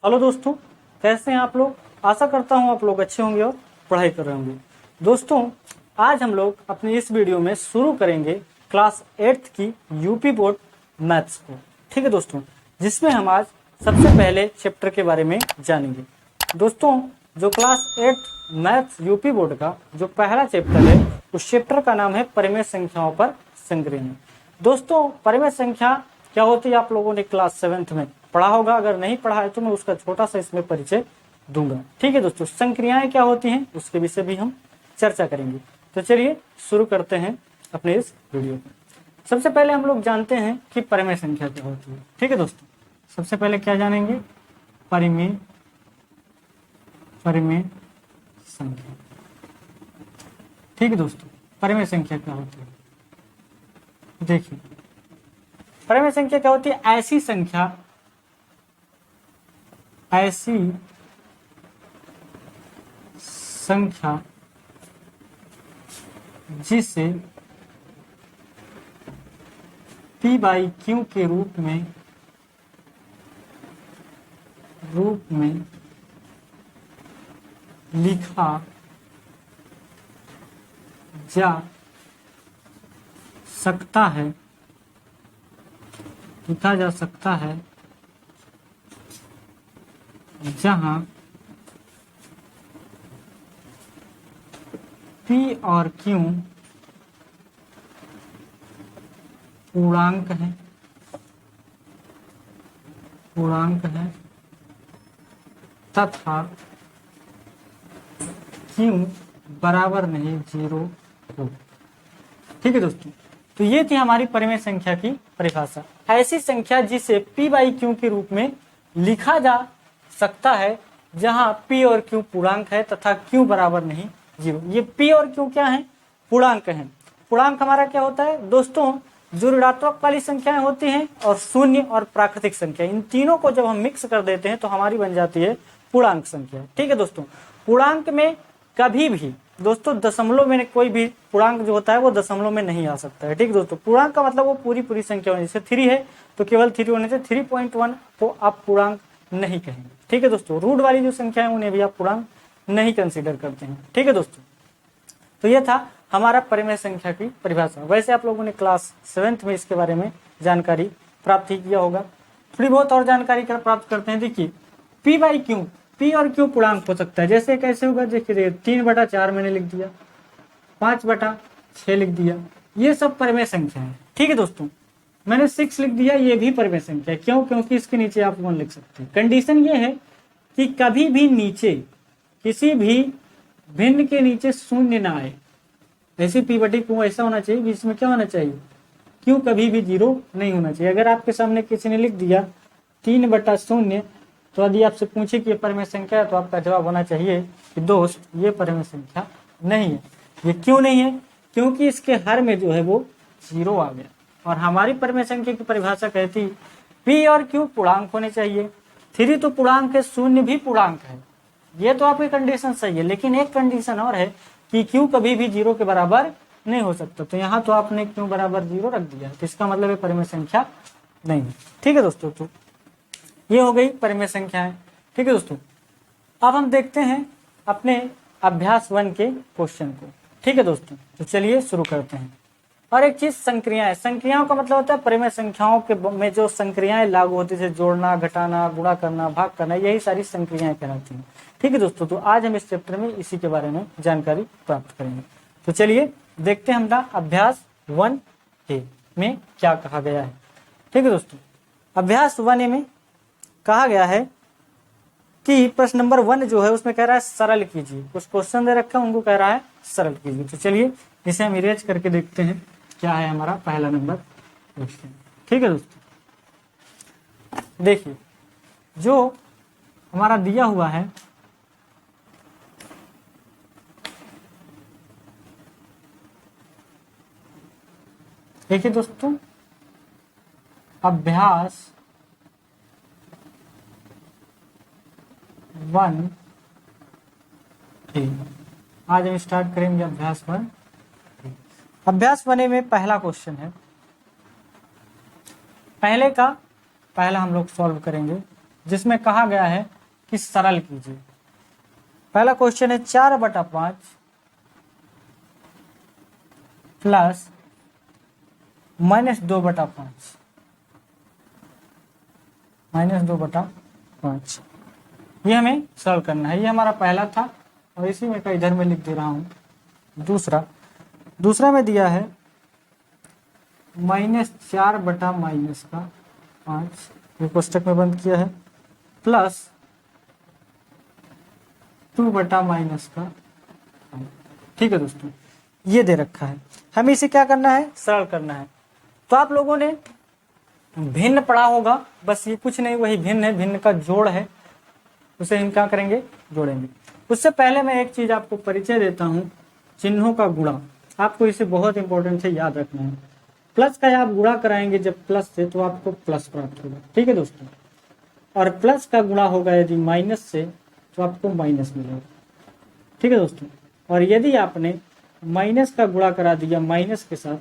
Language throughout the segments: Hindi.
हेलो दोस्तों, कैसे हैं आप लोग। आशा करता हूं आप लोग अच्छे होंगे और पढ़ाई कर रहे होंगे। दोस्तों, आज हम लोग अपनी इस वीडियो में शुरू करेंगे क्लास 8th की यूपी बोर्ड मैथ्स को। ठीक है दोस्तों, जिसमें हम आज सबसे पहले चैप्टर के बारे में जानेंगे। दोस्तों, जो क्लास 8 मैथ्स यूपी बोर्ड का जो पहला चैप्टर है, उस चैप्टर का नाम है परिमेय संख्याओं पर संग्रह। दोस्तों, परिमेय संख्या क्या होती है आप लोगों ने क्लास 7th में पढ़ा होगा। अगर नहीं पढ़ा है तो मैं उसका छोटा सा इसमें परिचय दूंगा। ठीक है दोस्तों, संक्रियाएं क्या होती हैं उसके विषय भी हम चर्चा करेंगे। तो चलिए शुरू करते हैं अपने इस वीडियो को। सबसे पहले हम लोग जानते हैं कि परिमेय संख्या क्या होती है। ठीक है दोस्तों, सबसे पहले क्या जानेंगे, परिमेय संख्या। ठीक है दोस्तों, परिमेय संख्या क्या होती है। देखिए, परिमेय संख्या क्या होती है, ऐसी संख्या जिसे P बाई Q के रूप में लिखा जा सकता है, जहां P और Q पूर्णांक है तथा Q बराबर नहीं 0 हो। ठीक है दोस्तों, तो ये थी हमारी परिमेय संख्या की परिभाषा। ऐसी संख्या जिसे P बाई Q के रूप में लिखा जा सकता है, जहां P और Q पूर्णांक है तथा Q बराबर नहीं 0। ये P और Q क्या है, पूर्णांक हैं। पूर्णांक हमारा क्या होता है दोस्तों, जो ऋणात्मक वाली संख्याएं होती हैं और शून्य और प्राकृतिक संख्या, इन तीनों को जब हम मिक्स कर देते हैं तो हमारी बन जाती है पूर्णांक संख्या। ठीक है दोस्तों, पूर्णांक में कभी भी दोस्तों दशमलव में कोई भी पूर्णांक जो होता है वो दशमलव में नहीं आ सकता है। ठीक है दोस्तों, पूर्णांक का मतलब वो पूरी संख्या होने, जैसे 3 है तो केवल 3 होने से 3.1 को आप पूर्णांक नहीं कहेंगे। ठीक है दोस्तों, रूट वाली जो संख्या है उन्हें भी आप पूर्णांक नहीं कंसीडर करते हैं। ठीक है दोस्तों, तो यह था हमारा परिमेय संख्या की परिभाषा। वैसे आप लोगों ने क्लास 7th में इसके बारे में जानकारी प्राप्त ही किया होगा। थोड़ी बहुत और जानकारी प्राप्त करते हैं। देखिए, P बाई Q, P और Q पूर्णांक हो सकता है। जैसे कैसे होगा, देखिए 3/4 मैंने लिख दिया, 5/6 लिख दिया, ये सब परिमेय संख्या है। ठीक है दोस्तों, मैंने 6 लिख दिया, ये भी परिमेय संख्या है। क्यों? क्योंकि इसके नीचे आप 1 लिख सकते हैं। कंडीशन ये है कि कभी भी नीचे किसी भी भिन्न के नीचे शून्य ना आए। ऐसे P बटे Q ऐसा होना चाहिए कि इसमें क्या होना चाहिए, Q कभी भी 0 नहीं होना चाहिए। अगर आपके सामने किसी ने लिख दिया 3/0, तो यदि आपसे पूछे कि ये परिमेय संख्या है तो आपका जवाब होना चाहिए कि दोस्त ये परिमेय संख्या नहीं है। ये क्यों नहीं है? क्योंकि इसके हर में जो है वो 0 आ गया। और हमारी परिमेय संख्या की परिभाषा कहती P और Q पूर्णांक होने चाहिए। 3 तो पूर्णांक है, 0 भी पूर्णांक है। ये तो आपकी कंडीशन सही है, लेकिन एक कंडीशन और है कि Q कभी भी 0 के बराबर नहीं हो सकता। तो यहाँ तो आपने Q बराबर 0 रख दिया, तो इसका मतलब है परिमेय संख्या नहीं है। ठीक है दोस्तों, तो ये हो गई परिमेय संख्याएं। ठीक है दोस्तों, अब हम देखते हैं अपने अभ्यास 1 के क्वेश्चन को। ठीक है दोस्तों, तो चलिए शुरू करते हैं। और एक चीज, संक्रियाएं। संक्रियाओं का मतलब होता है परिमेय संख्याओं के में जो संक्रियाएं लागू होती है, जोड़ना, घटाना, गुणा करना, भाग करना, यही सारी संक्रियाएं कहलाती हैं। ठीक है दोस्तों, तो आज हम इस चैप्टर में इसी के बारे में जानकारी प्राप्त करेंगे। तो चलिए देखते हैं हमारा अभ्यास 1A में क्या कहा गया है। ठीक है दोस्तों, अभ्यास 1A में कहा गया है कि प्रश्न नंबर 1 जो है उसमें कह रहा है सरल कीजिए। कुछ क्वेश्चन दे रखा है, उनको कह रहा है सरल कीजिए। तो चलिए इसे हम इरेज करके देखते हैं क्या है हमारा पहला नंबर क्वेश्चन। ठीक है दोस्तों, देखिए जो हमारा दिया हुआ है, देखिए दोस्तों, अभ्यास 1A आज हम स्टार्ट करेंगे अभ्यास 1। अभ्यास 1A में पहला क्वेश्चन है। पहला हम लोग सॉल्व करेंगे। जिसमें कहा गया है कि सरल कीजिए। पहला क्वेश्चन है 4/5 प्लस -2/5 -2/5 ये हमें सॉल्व करना है। ये हमारा पहला था और इसी में का इधर में लिख दे रहा हूं दूसरा में दिया है -4/-5 ये कोष्टक में बंद किया है प्लस 2/-5। ठीक है दोस्तों, ये दे रखा है, हमें इसे क्या करना है, सरल करना है। तो आप लोगों ने भिन्न पढ़ा होगा, बस ये कुछ नहीं, वही भिन्न है, भिन्न का जोड़ है, उसे हम क्या करेंगे, जोड़ेंगे। उससे पहले मैं एक चीज आपको परिचय देता हूँ, चिन्हों का गुणा। आपको इसे बहुत इंपॉर्टेंट है, याद रखना है। प्लस का आप गुणा कराएंगे जब प्लस से, तो आपको प्लस प्राप्त होगा। ठीक है दोस्तों, और प्लस का गुणा होगा यदि माइनस से, तो आपको माइनस मिलेगा। ठीक है दोस्तों, और यदि आपने माइनस का गुणा करा दिया माइनस के साथ,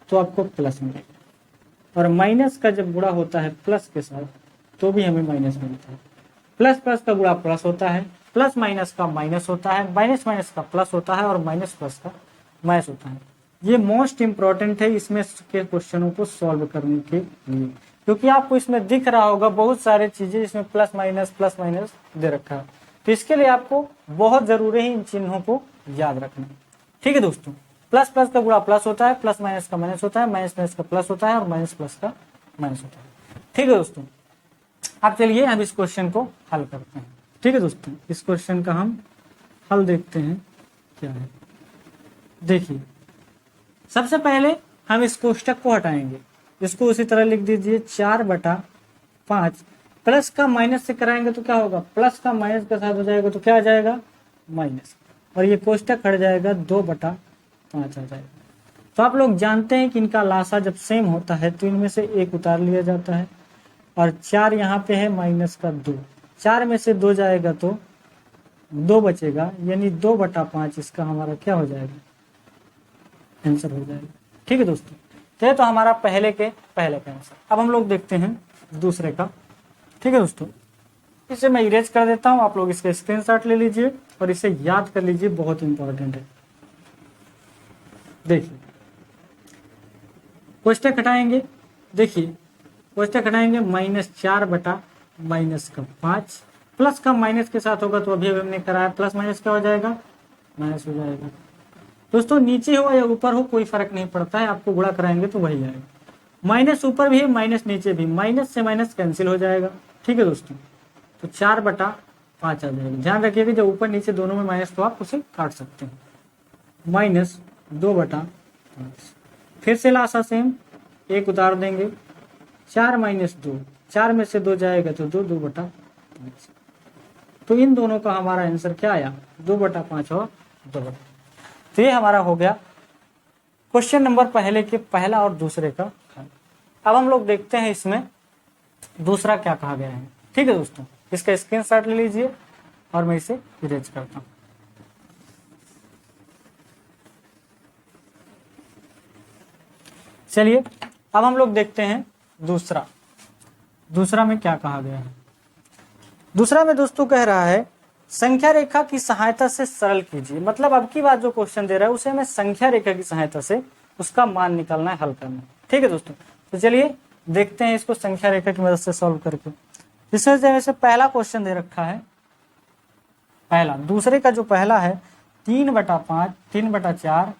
तो आपको प्लस मिलेगा। और माइनस का जब गुणा होता है प्लस के साथ, तो भी हमें माइनस मिलता है। प्लस प्लस का गुणा प्लस होता है, प्लस माइनस का माइनस होता है, माइनस माइनस का प्लस होता है, और माइनस प्लस का माइनस होता है। ये मोस्ट इंपॉर्टेंट है इसमें के क्वेश्चनों को सॉल्व करने के लिए, क्योंकि आपको इसमें दिख रहा होगा बहुत सारे चीजें इसमें प्लस माइनस दे रखा है। तो इसके लिए आपको बहुत जरूरी है इन चिन्हों को याद रखना। ठीक है दोस्तों, प्लस प्लस का गुणा प्लस होता है, प्लस माइनस का माइनस होता है, माइनस माइनस का प्लस होता है, और माइनस प्लस का माइनस होता है। ठीक है दोस्तों, अब चलिए हम इस क्वेश्चन को हल करते हैं। ठीक है दोस्तों, इस क्वेश्चन का हम हल देखते हैं क्या है। देखिए, सबसे पहले हम इस कोष्टक को हटाएंगे, इसको उसी तरह लिख दीजिए 4/5 प्लस का माइनस से कराएंगे तो क्या होगा, प्लस का माइनस के साथ हो जाएगा तो क्या आ जाएगा, माइनस, और ये कोष्टक हट जाएगा, 2/5 आ जाएगा। तो आप लोग जानते हैं कि इनका लासा जब सेम होता है तो इनमें से एक उतार लिया जाता है, और 4 यहाँ पे है माइनस का 2, 4 में से 2 जाएगा तो 2 बचेगा, यानी 2/5 इसका हमारा क्या हो जाएगा, आंसर हो जाएगा। ठीक है दोस्तों, तो हमारा पहले का आंसर। अब हम लोग देखते हैं दूसरे का। ठीक है दोस्तों, इसे मैं इरेज कर देता हूं, आप लोग इसके स्क्रीनशॉट ले लीजिए और इसे याद कर लीजिए, बहुत इंपॉर्टेंट है। देखिए, कोष्टक हटाएंगे, देखिए कोष्टक हटाएंगे, -4/-5 प्लस का माइनस के साथ होगा, तो अभी हमने कराया, प्लस माइनस क्या हो जाएगा, माइनस हो जाएगा। दोस्तों नीचे हो या ऊपर हो कोई फर्क नहीं पड़ता है, आपको गुणा कराएंगे तो वही आएगा। माइनस ऊपर भी है, माइनस नीचे भी, माइनस से माइनस कैंसिल हो जाएगा। ठीक है दोस्तों, तो 4/5 आ जाएगा। ध्यान रखिएगा जब ऊपर नीचे दोनों में माइनस, तो आप उसे काट सकते हैं। -2/5 फिर से लासा सेम, एक उतार देंगे, 4 - 2, 4 में से 2 जाएगा तो 2/5। तो इन दोनों का हमारा आंसर क्या आया, 2/5 और 2/5। तो ये हमारा हो गया क्वेश्चन नंबर पहले के पहला और दूसरे का हल। अब हम लोग देखते हैं इसमें दूसरा क्या कहा गया है। ठीक है दोस्तों, इसका स्क्रीनशॉट ले लीजिए और मैं इसे इरेज करता हूं। चलिए अब हम लोग देखते हैं दूसरा में क्या कहा गया है। दूसरा में दोस्तों कह रहा है संख्या रेखा की सहायता से सरल कीजिए। मतलब अब की बात जो क्वेश्चन दे रहा है उसे हमें संख्या रेखा की सहायता से उसका मान निकालना है, हल करना है। ठीक है दोस्तों, तो चलिए देखते हैं इसको संख्या रेखा की मदद से सॉल्व करके। इसमें से पहला क्वेश्चन दे रखा है, पहला दूसरे का जो पहला है 3/5 3/4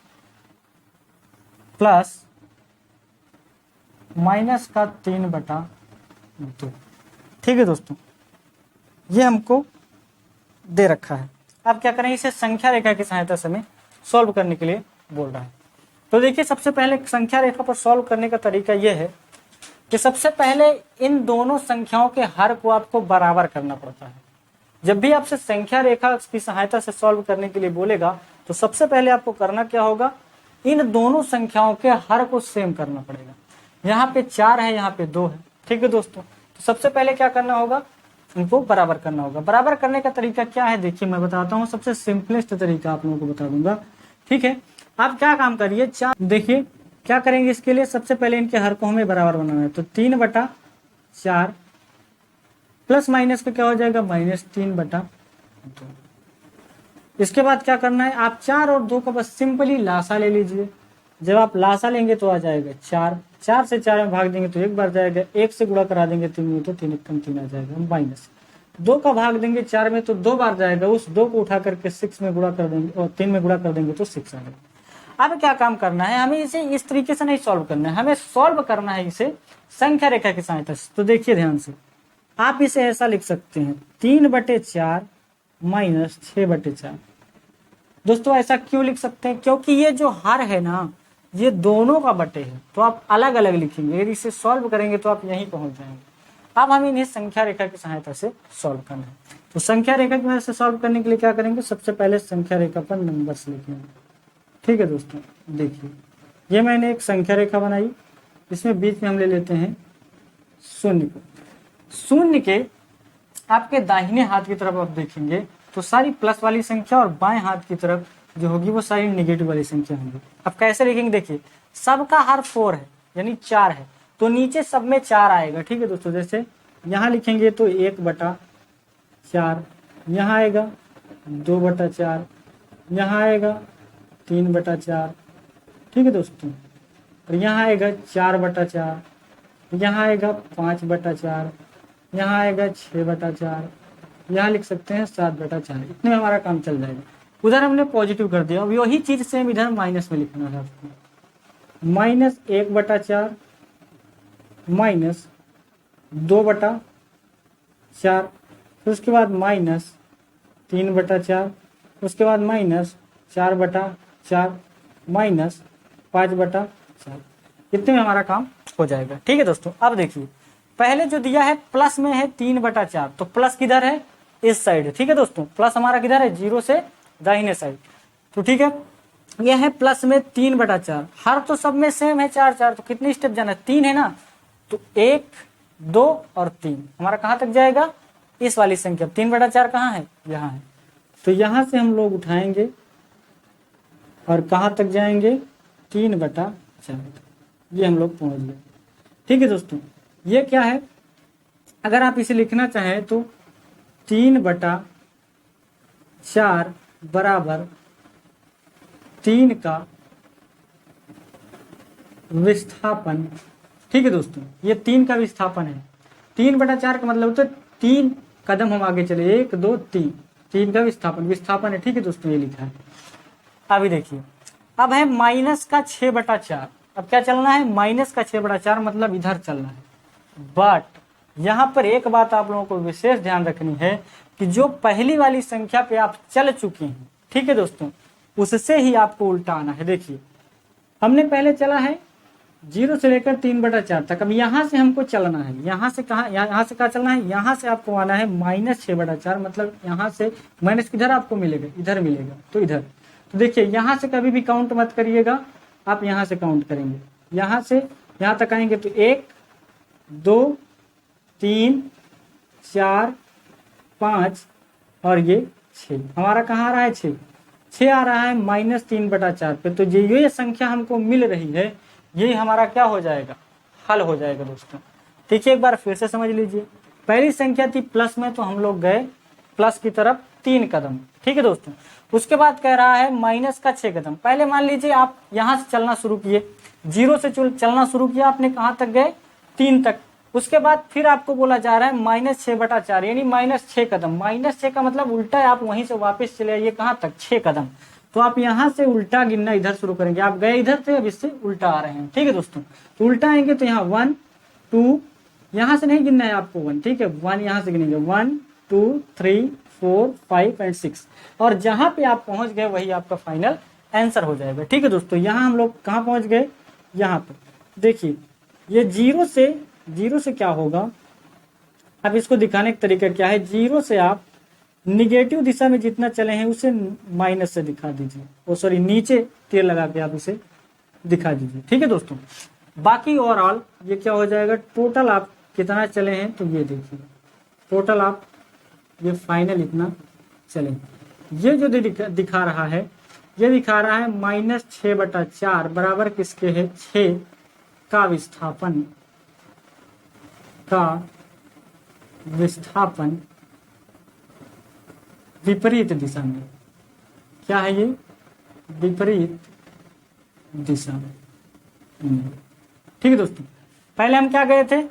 प्लस माइनस का 3/2। ठीक है दोस्तों, ये हमको दे रखा है। अब क्या करें, इसे संख्या रेखा की सहायता से हमें सॉल्व करने के लिए बोल रहा है। तो देखिए सबसे पहले संख्या रेखा पर सॉल्व करने का तरीका यह है कि सबसे पहले इन दोनों संख्याओं के हर को आपको बराबर करना पड़ता है। जब भी आपसे संख्या रेखा की सहायता से सॉल्व करने के लिए बोलेगा तो सबसे पहले आपको करना क्या होगा, इन दोनों संख्याओं के हर को सेम करना पड़ेगा। यहाँ पे 4 है, यहाँ पे 2 है। ठीक है दोस्तों, तो सबसे पहले क्या करना होगा, इनको बराबर करना होगा। बराबर करने का तरीका क्या है, देखिए मैं बताता हूँ, सबसे सिंपलेस्ट तरीका आप लोगों को बता दूंगा। ठीक है, आप क्या काम करिए, 4 देखिए क्या करेंगे इसके लिए, सबसे पहले इनके हर को हमें बराबर बनाना है। तो 3/4 प्लस माइनस का क्या हो जाएगा, -3/2। इसके बाद क्या करना है, आप 4 और 2 का बस सिंपली लासा ले लीजिए। जब आप लासा लेंगे तो आ जाएगा 4, 4 से 4 में भाग देंगे तो 1 बार जाएगा, 1 से गुणा करा देंगे 3 में तो 3 कम 3 आ जाएगा, माइनस 2 का भाग देंगे 4 में तो 2 बार जाएगा, उस 2 को उठा करके 6 में गुणा कर देंगे और 3 में गुणा कर देंगे तो 6 आ जाएगा। अब क्या काम करना है, हमें इसे इस तरीके से नहीं सॉल्व करना है, हमें सॉल्व करना है इसे संख्या रेखा की सहायता से। तो देखिए ध्यान से, आप इसे ऐसा लिख सकते हैं 3/4 माइनस 6/4। दोस्तों ऐसा क्यों लिख सकते हैं, क्योंकि ये जो हर है ना ये दोनों का बटे है, तो आप अलग अलग लिखेंगे, यदि इसे सॉल्व करेंगे तो आप यहीं पहुंच जाएंगे। अब हमें इन्हें संख्या रेखा की सहायता से सॉल्व करना है। तो संख्या रेखा की मदद से सॉल्व करने के लिए क्या करेंगे, सबसे पहले संख्या रेखा पर नंबर्स लिखेंगे। ठीक है दोस्तों, देखिए ये मैंने एक संख्या रेखा बनाई, इसमें बीच में हम ले लेते हैं शून्य को। शून्य के आपके दाहिने हाथ की तरफ आप देखेंगे तो सारी प्लस वाली संख्या और बाएं हाथ की तरफ जो होगी वो सारी निगेटिव वाली संख्या होंगी। अब कैसे लिखेंगे, देखिए सबका हर 4 है यानी 4 है, तो नीचे सब में 4 आएगा। ठीक है दोस्तों, जैसे यहाँ लिखेंगे तो 1/4, यहाँ आएगा 2/4, यहाँ आएगा 3/4। ठीक है दोस्तों, और यहाँ आएगा 4/4, यहाँ आएगा 5/4, यहाँ आएगा 6/4, यहाँ लिख सकते हैं 7/4। इतने में हमारा काम चल जाएगा। उधर हमने पॉजिटिव कर दिया, अब वही चीज सेम इधर माइनस में लिखना है आपको, -1/4 माइनस 2/4, फिर उसके बाद -3/4, उसके बाद -4/4 माइनस 5/4। इतने में हमारा काम हो जाएगा। ठीक है दोस्तों, अब देखिए पहले जो दिया है प्लस में है 3/4, तो प्लस किधर है, इस साइड है। ठीक है दोस्तों, प्लस हमारा किधर है, 0 से दाहिने साइड। तो ठीक है, यह है प्लस में 3/4, हर तो सब में सेम है 4 4, तो कितने स्टेप जाना है, 3 है ना, तो 1 2 और 3 हमारा कहाँ तक जाएगा, इस वाली संख्या। 3/4 कहाँ है, यहाँ है, तो यहाँ से हम लोग उठाएंगे और कहाँ तक जाएंगे, 3/4, ये हम लोग पहुंच गए। ठीक है दोस्तों, ये क्या है, अगर आप इसे लिखना चाहें तो 3/4 बराबर 3 का विस्थापन। ठीक है दोस्तों, ये 3 का विस्थापन है। 3/4 का मतलब होता है 3 कदम हम आगे चले, 1 2 3, 3 का विस्थापन है। ठीक है दोस्तों, ये लिखा है। अभी देखिए, अब है माइनस का 6/4। अब क्या चलना है, माइनस का 6/4 मतलब इधर चलना है। बट यहाँ पर एक बात आप लोगों को विशेष ध्यान रखनी है कि जो पहली वाली संख्या पे आप चल चुके हैं, ठीक है दोस्तों, उससे ही आपको उल्टा आना है। देखिए हमने पहले चला है 0 से लेकर 3/4 तक, अब यहाँ से हमको चलना है, यहाँ से कहाँ चलना है, यहाँ से आपको आना है -6/4, मतलब यहाँ से माइनस किधर आपको मिलेगा, इधर मिलेगा, तो इधर। तो देखिए यहाँ से कभी भी काउंट मत करिएगा, आप यहाँ से काउंट करेंगे, यहाँ से यहाँ तक आएंगे तो 1 2 3 4 5 और ये 6, हमारा कहाँ आ रहा है, 6 आ रहा है -3/4 पे। तो ये संख्या हमको मिल रही है, ये हमारा क्या हो जाएगा, हल हो जाएगा दोस्तों। देखिए एक बार फिर से समझ लीजिए, पहली संख्या थी प्लस में, तो हम लोग गए प्लस की तरफ 3 कदम। ठीक है दोस्तों, उसके बाद कह रहा है माइनस का 6 कदम। पहले मान लीजिए आप यहाँ से चलना शुरू किए, 0 से चलना शुरू किया आपने, कहाँ तक गए, 3 तक। उसके बाद फिर आपको बोला जा रहा है -6/4 यानी -6 कदम। -6 का मतलब उल्टा है, आप वहीं से वापस चले आइए, कहाँ तक, 6 कदम। तो आप यहाँ से उल्टा गिनना इधर शुरू करेंगे, आप गए इधर थे, अब इससे उल्टा आ रहे हैं। ठीक है दोस्तों, तो उल्टा आएंगे तो यहाँ 1 2, यहाँ से नहीं गिनना है आपको 1, ठीक है, 1 यहाँ से गिनेंगे, 1 2 3 4 5 एंड 6, और जहां पे आप पहुंच गए वही आपका फाइनल आंसर हो जाएगा। ठीक है दोस्तों, यहाँ हम लोग कहाँ पहुंच गए, यहाँ पे देखिए ये 0 से क्या होगा, अब इसको दिखाने का तरीका क्या है, 0 से आप निगेटिव दिशा में जितना चले हैं उसे माइनस से दिखा दीजिए, ओ सॉरी नीचे तीर लगा के आप इसे दिखा दीजिए। ठीक है दोस्तों, बाकी ओवरऑल ये क्या हो जाएगा, टोटल आप कितना चले हैं, तो ये देखिए टोटल आप ये फाइनल इतना चले। ये जो दिखा रहा है, ये दिखा रहा है -6/4 बराबर किसके है, 6 का विस्थापन का विस्थापन विपरीत दिशा में। क्या है ये? विपरीत दिशा में। ठीक है दोस्तों, पहले हम क्या गए थे?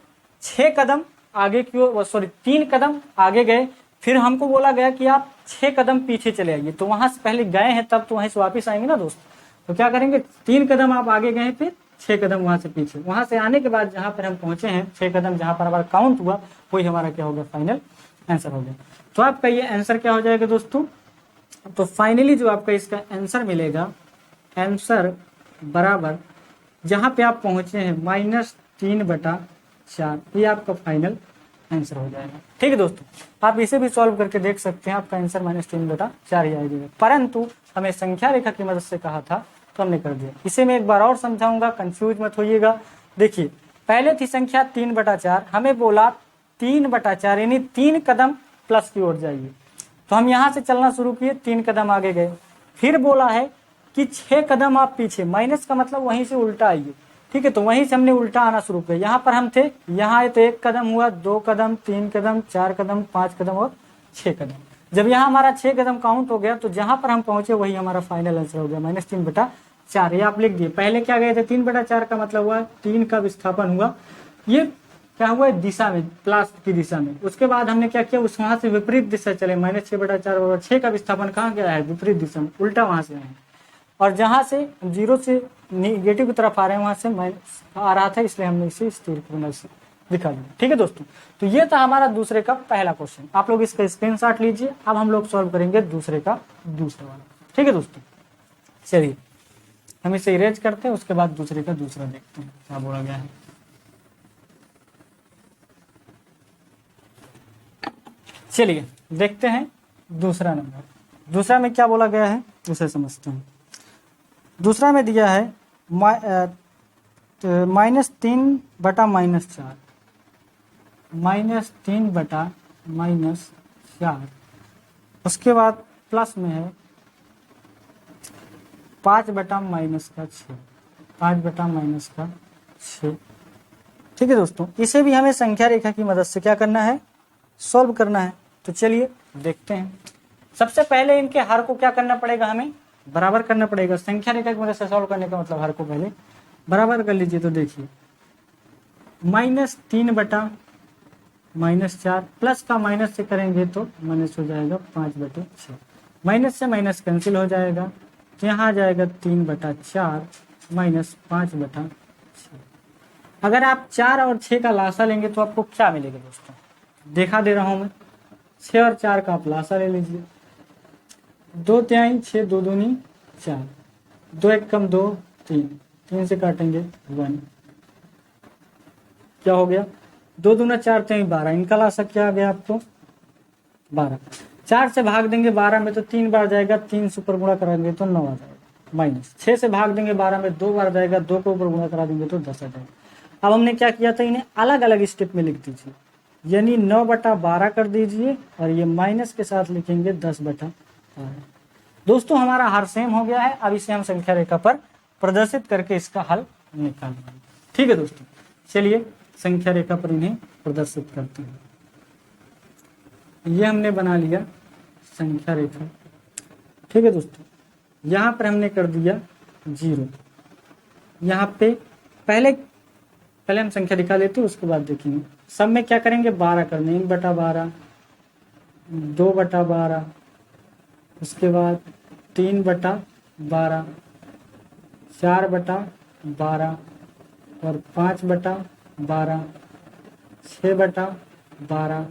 6 कदम आगे की ओर, सॉरी 3 कदम आगे गए, फिर हमको बोला गया कि आप 6 कदम पीछे चले आइए। तो वहां से पहले गए हैं तब तो वहीं से वापस आएंगे ना दोस्त। तो क्या करेंगे? 3 कदम आप आगे गए, फिर 6 कदम वहां से पीछे। वहां से आने के बाद जहां पर हम पहुंचे हैं 6 कदम जहां पर हमारा काउंट हुआ, वही हमारा क्या हो गया? फाइनल आंसर हो गया। तो आपका ये आंसर क्या हो जाएगा दोस्तों? तो फाइनली जो आपका इसका आंसर मिलेगा, आंसर बराबर जहां पे आप पहुंचे हैं -3/4, ये आपका फाइनल आंसर हो जाएगा। ठीक है दोस्तों, आप इसे भी सॉल्व करके देख सकते हैं, आपका आंसर -3/4 ही आएगा। परंतु हमें संख्या रेखा की मदद से कहा था तो हमने कर दिया। इसे मैं एक बार और समझाऊंगा, कंफ्यूज मत होइएगा। देखिए, पहले थी संख्या 3/4, हमें बोला 3/4 यानी 3 कदम प्लस की ओर जाइए। तो हम यहाँ से चलना शुरू किए, 3 कदम आगे गए। फिर बोला है कि 6 कदम आप पीछे, माइनस का मतलब वहीं से उल्टा आइए। ठीक है, तो वहीं से हमने उल्टा आना शुरू किया। यहाँ पर हम थे, यहाँ आए तो 1 कदम हुआ, 2 कदम, 3 कदम, 4 कदम, 5 कदम और 6 कदम। जब यहाँ हमारा 6 कदम काउंट हो गया तो जहां पर हम पहुंचे वही हमारा फाइनल आंसर हो गया, -3/4। ये आप लिख दिए। पहले क्या गए थे? 3/4 का मतलब हुआ 3 का विस्थापन हुआ, ये क्या हुआ? दिशा में, प्लस की दिशा में। उसके बाद हमने क्या किया? उस वहां से विपरीत दिशा चले, -6/4 और 6 का विस्थापन कहाँ गया है? विपरीत दिशा में, उल्टा वहां से आए। और जहां से 0 से नेगेटिव की तरफ आ रहे हैं वहां से माइनस आ रहा था, इसलिए हमने इसे स्थिर कोण से दिखा दिया। ठीक है दोस्तों, तो ये था हमारा दूसरे का पहला क्वेश्चन। आप लोग इसका स्क्रीनशॉट लीजिए। अब हम लोग सॉल्व करेंगे दूसरे का दूसरा वाला। ठीक है दोस्तों, चलिए हम इसे इरेज करते हैं, उसके बाद दूसरे का दूसरा देखते हैं क्या बोला गया है। चलिए देखते हैं दूसरा नंबर। दूसरा में क्या बोला गया है उसे समझते हैं। दूसरा में दिया है -3/-4, -3/-4, उसके बाद प्लस में है 5/-6, 5/-6। ठीक है दोस्तों, इसे भी हमें संख्या रेखा की मदद से क्या करना है? सॉल्व करना है। तो चलिए देखते हैं। सबसे पहले इनके हर को क्या करना पड़ेगा? हमें बराबर करना पड़ेगा। संख्या रेखा की मदद से सॉल्व करने का मतलब हर को पहले बराबर कर लीजिए। तो देखिए, -3/-4 प्लस का माइनस से करेंगे तो माइनस हो जाएगा 5/6। माइनस से माइनस कैंसिल हो जाएगा, तो यहाँ आ जाएगा 3/4 -5/6। अगर आप 4 और 6 का लासा लेंगे तो आपको क्या मिलेगा दोस्तों? देखा दे रहा हूं मैं। 6 और 4 का आप लासा ले लीजिए। 2 तिहाई 6, 2 दूनी 4, 2 एक कम 2, 3, 3 से काटेंगे 1, क्या हो गया? 2 दूना 4 तिहाई 12, इनका लासा क्या आ गया आपको? 12। 4 से भाग देंगे 12 में तो 3 बार जाएगा, 3 से ऊपर गुणा कराएंगे तो 9 आ जाएगा। माइनस 6 से भाग देंगे 12 में 2 बार जाएगा, 2 को ऊपर गुणा करा देंगे तो 10 आ जाएगा। अब हमने क्या किया था? इन्हें अलग अलग स्टेप में लिख दीजिए, यानी 9/12 कर दीजिए और ये माइनस के साथ लिखेंगे 10/12। दोस्तों हमारा हर सेम हो गया है। अब इसे हम संख्या रेखा पर प्रदर्शित करके इसका हल निकालेंगे। ठीक है दोस्तों, चलिए संख्या रेखा पर इन्हें प्रदर्शित करते हैं। ये हमने बना लिया संख्या रेखा। ठीक है दोस्तों, यहाँ पर हमने कर दिया 0। यहाँ पे पहले हम संख्या दिखा लेते हैं, उसके बाद देखेंगे। सब में क्या करेंगे? 12 करने, 1/12, 2/12, उसके बाद 3/12, 4/12 और 5/12, 6/12,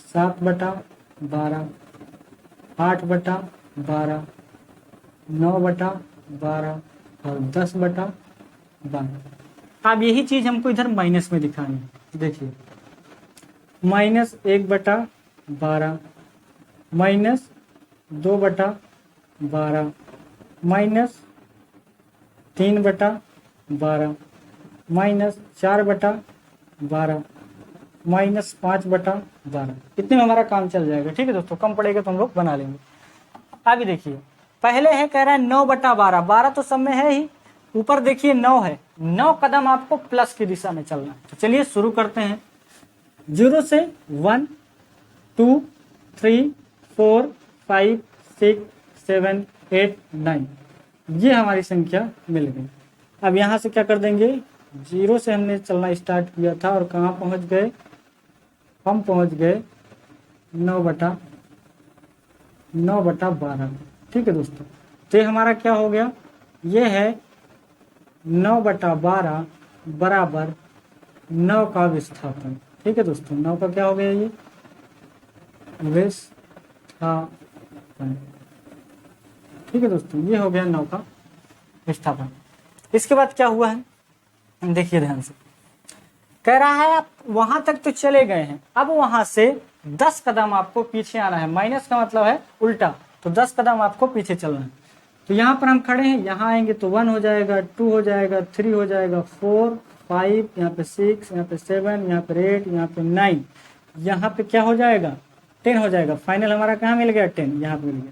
7/12, 8/12, 9/12 और 10/12। अब यही चीज हमको इधर माइनस में दिखानी है। देखिए, -1/12, -2/12, -3/12, -4/12, -5/12। इतने में हमारा काम चल जाएगा। ठीक है दोस्तों, कम पड़ेगा तो हम लोग बना लेंगे। अभी देखिए, पहले है कह रहा है 9/12, 12 तो सब में है ही, ऊपर देखिए 9 है। 9 कदम आपको प्लस की दिशा में चलना है। तो चलिए शुरू करते हैं। 0 से 1 2 3 4 5 6 7 8 9 ये हमारी संख्या मिल गई। अब यहाँ से क्या कर देंगे, 0 से हमने चलना स्टार्ट किया था और कहाँ पहुँच गए, हम पहुँच गए 9/12। ठीक है दोस्तों, तो ये हमारा क्या हो गया, ये है 9/12 बराबर 9 का विस्थापन। ठीक है दोस्तों, 9 का क्या हो गया, ये विस्थापन। ठीक है दोस्तों, ये हो गया 9 का विस्थापन। इसके बाद क्या हुआ है, देखिए ध्यान से, कह रहा है आप वहां तक तो चले गए हैं, अब वहां से 10 कदम आपको पीछे आना है। माइनस का मतलब है उल्टा, तो 10 कदम आपको पीछे चलना है। तो यहाँ पर हम खड़े हैं, यहाँ आएंगे तो 1 हो जाएगा, 2 हो जाएगा, 3 हो जाएगा, 4 5, यहाँ पे 6, यहाँ पे 7, यहाँ पे 8, यहाँ पे 9, यहाँ पे क्या हो जाएगा 10 हो जाएगा। फाइनल हमारा कहाँ मिल गया, 10 यहाँ पे मिल गया।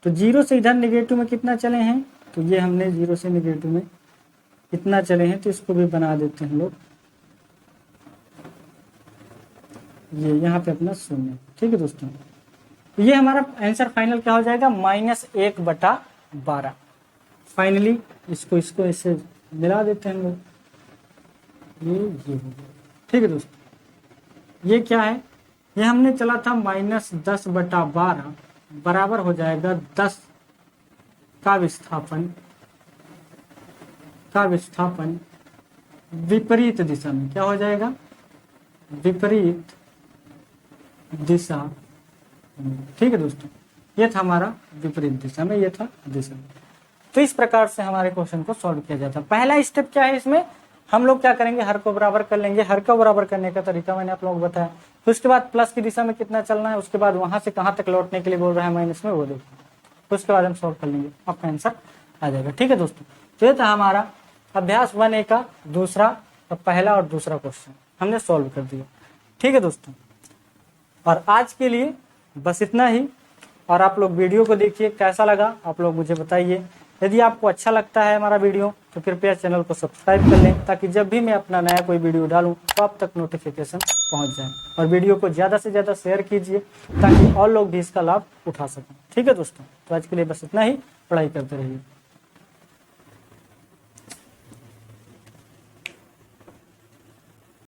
तो 0 से इधर नेगेटिव में कितना चले हैं, तो ये हमने 0 से नेगेटिव में कितना चले हैं, तो इसको भी बना देते हैं हम लोग, ये यहाँ पे अपना 0। ठीक है दोस्तों, ये हमारा आंसर फाइनल क्या हो जाएगा, -1/12। फाइनली इसको इससे मिला देते हैं हम लोग, ये हो गया। ठीक है दोस्तों, ये क्या है, ये हमने चला था -10/12 बराबर हो जाएगा 10 का विस्थापन विपरीत दिशा में। क्या हो जाएगा, विपरीत दिशा। ठीक है दोस्तों, ये था हमारा विपरीत दिशा में, ये था दिशा। तो इस प्रकार से हमारे क्वेश्चन को सॉल्व किया जाता है। पहला स्टेप क्या है, इसमें हम लोग क्या करेंगे, हर को बराबर कर लेंगे। हर को बराबर करने का तरीका मैंने आप लोगों को बताया। फिर उसके बाद प्लस की दिशा में कितना चलना है, उसके बाद वहां से कहां तक लौटने के लिए बोल रहा है माइनस में, वो देखो। उसके बाद हम सॉल्व कर लेंगे, आपका आंसर आ जाएगा। ठीक है दोस्तों, तो ये था हमारा अभ्यास 1A का दूसरा, पहला और दूसरा क्वेश्चन हमने सॉल्व कर दिया। ठीक है दोस्तों, और आज के लिए बस इतना ही। और आप लोग वीडियो को देखिए, कैसा लगा आप लोग मुझे बताइए। यदि आपको अच्छा लगता है हमारा वीडियो तो कृपया चैनल को सब्सक्राइब कर लें, ताकि जब भी मैं अपना नया कोई वीडियो डालूं तो आप तक नोटिफिकेशन पहुंच जाए। और वीडियो को ज़्यादा से ज़्यादा शेयर कीजिए, ताकि और लोग भी इसका लाभ उठा सकें। ठीक है दोस्तों, तो आज के लिए बस इतना ही। पढ़ाई करते रहिए।